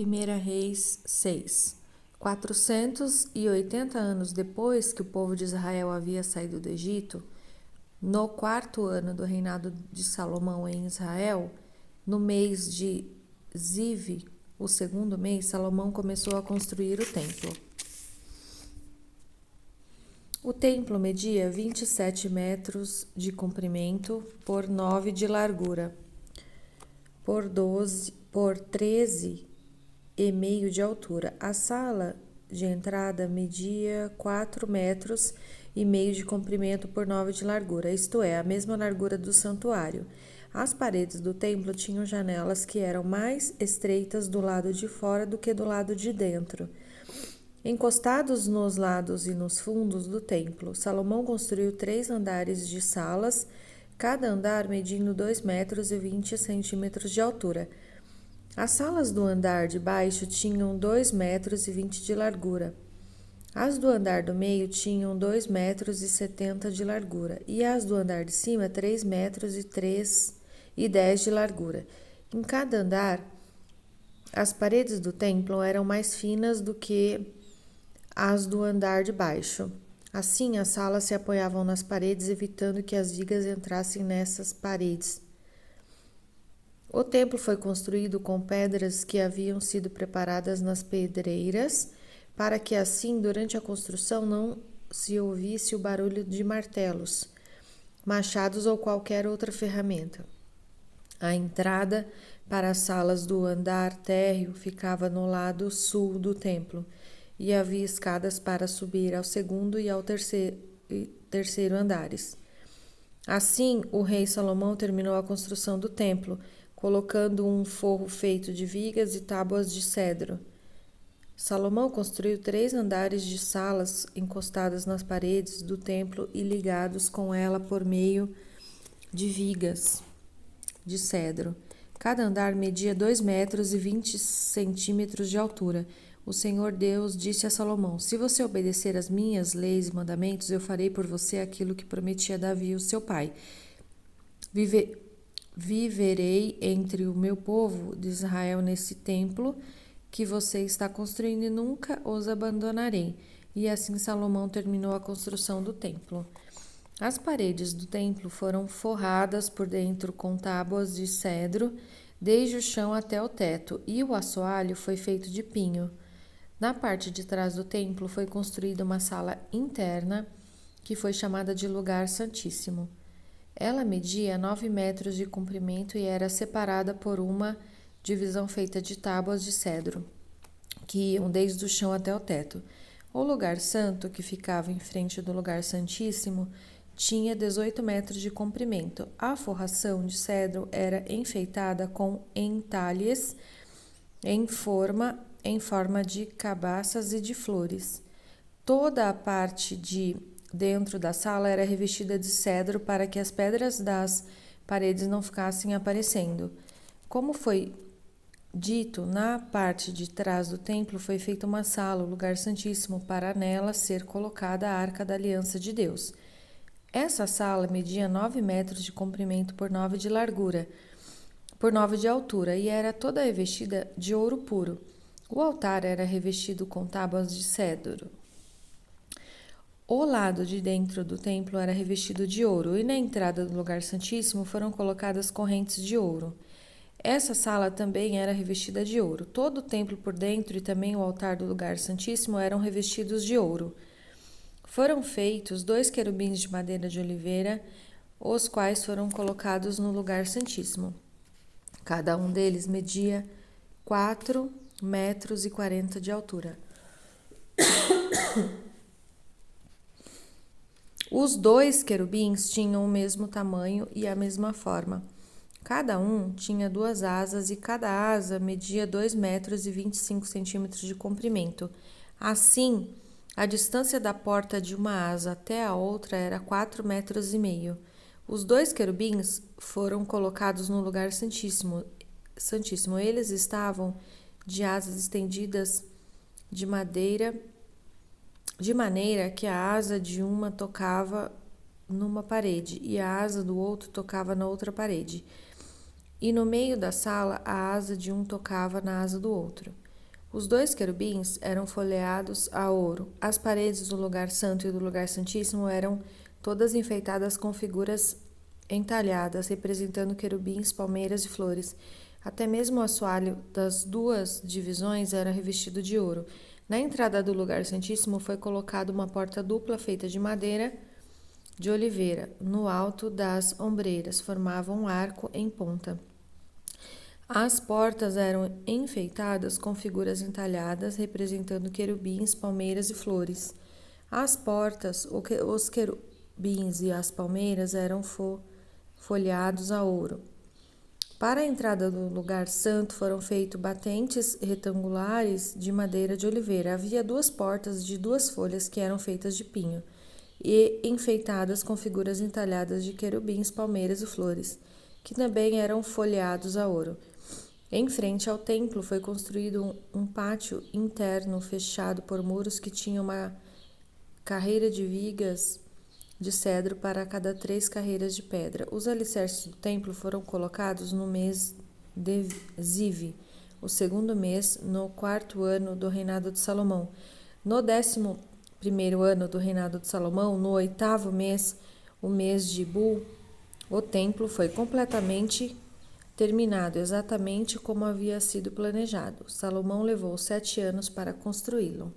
1 Reis 6. 480 anos depois que o povo de Israel havia saído do Egito, no 4º ano do reinado de Salomão em Israel, no mês de Ziv, o 2º mês, Salomão começou a construir o templo. O templo media 27 metros de comprimento por 9 de largura, por 13,5 de altura. A sala de entrada media 4 metros e meio de comprimento por 9 de largura, isto é, a mesma largura do santuário. As paredes do templo tinham janelas que eram mais estreitas do lado de fora do que do lado de dentro. Encostados nos lados e nos fundos do templo, Salomão construiu 3 andares de salas, cada andar medindo 2 metros e 20 centímetros de altura. As salas do andar de baixo tinham 2 metros e 20 de largura. As do andar do meio tinham 2 metros e 70 de largura, e as do andar de cima 3 metros e 10 de largura. Em cada andar, as paredes do templo eram mais finas do que as do andar de baixo. Assim, as salas se apoiavam nas paredes, evitando que as vigas entrassem nessas paredes. O templo foi construído com pedras que haviam sido preparadas nas pedreiras, para que assim, durante a construção, não se ouvisse o barulho de martelos, machados ou qualquer outra ferramenta. A entrada para as salas do andar térreo ficava no lado sul do templo, e havia escadas para subir ao 2º e ao terceiro andares. Assim, o rei Salomão terminou a construção do templo, colocando um forro feito de vigas e tábuas de cedro. Salomão construiu 3 andares de salas encostadas nas paredes do templo e ligados com ela por meio de vigas de cedro. Cada andar media 2 metros e 20 centímetros de altura. O Senhor Deus disse a Salomão: se você obedecer às minhas leis e mandamentos, eu farei por você aquilo que prometi a Davi, o seu pai. Viverei entre o meu povo de Israel nesse templo que você está construindo e nunca os abandonarei. E assim Salomão terminou a construção do templo. As paredes do templo foram forradas por dentro com tábuas de cedro, desde o chão até o teto, e o assoalho foi feito de pinho. Na parte de trás do templo foi construída uma sala interna, que foi chamada de Lugar Santíssimo. Ela media 9 metros de comprimento e era separada por uma divisão feita de tábuas de cedro, que iam desde o chão até o teto. O lugar santo, que ficava em frente do Lugar Santíssimo, tinha 18 metros de comprimento. A forração de cedro era enfeitada com entalhes em forma de cabaças e de flores. Toda a parte de dentro da sala era revestida de cedro para que as pedras das paredes não ficassem aparecendo. Como foi dito, na parte de trás do templo foi feita uma sala, o lugar santíssimo, para nela ser colocada a Arca da Aliança de Deus. Essa sala media 9 metros de comprimento por 9 de largura, por 9 de altura, e era toda revestida de ouro puro. O altar era revestido com tábuas de cedro. O lado de dentro do templo era revestido de ouro, e na entrada do lugar santíssimo foram colocadas correntes de ouro. Essa sala também era revestida de ouro. Todo o templo por dentro e também o altar do lugar santíssimo eram revestidos de ouro. Foram feitos 2 querubins de madeira de oliveira, os quais foram colocados no lugar santíssimo. Cada um deles media 4 metros e 40 de altura. Os 2 querubins tinham o mesmo tamanho e a mesma forma. Cada um tinha 2 asas e cada asa media 2 metros e 25 centímetros de comprimento. Assim, a distância da porta de uma asa até a outra era 4 metros e meio. Os 2 querubins foram colocados no lugar santíssimo. Eles estavam de asas estendidas de maneira que a asa de uma tocava numa parede e a asa do outro tocava na outra parede. E no meio da sala, a asa de um tocava na asa do outro. Os 2 querubins eram folheados a ouro. As paredes do lugar santo e do lugar santíssimo eram todas enfeitadas com figuras entalhadas, representando querubins, palmeiras e flores. Até mesmo o assoalho das 2 divisões era revestido de ouro. Na entrada do lugar santíssimo foi colocada uma porta dupla feita de madeira de oliveira. No alto das ombreiras formava um arco em ponta. As portas eram enfeitadas com figuras entalhadas representando querubins, palmeiras e flores. As portas, os querubins e as palmeiras eram folheados a ouro. Para a entrada do lugar santo foram feitos batentes retangulares de madeira de oliveira. Havia 2 portas de 2 folhas que eram feitas de pinho e enfeitadas com figuras entalhadas de querubins, palmeiras e flores, que também eram folheados a ouro. Em frente ao templo foi construído um pátio interno fechado por muros que tinha uma carreira de vigas de cedro para cada 3 carreiras de pedra. Os alicerces do templo foram colocados no mês de Ziv, o 2º mês, no 4º ano do reinado de Salomão. No 11º ano do reinado de Salomão, no 8º mês, o mês de Bul, o templo foi completamente terminado, exatamente como havia sido planejado. Salomão levou 7 anos para construí-lo.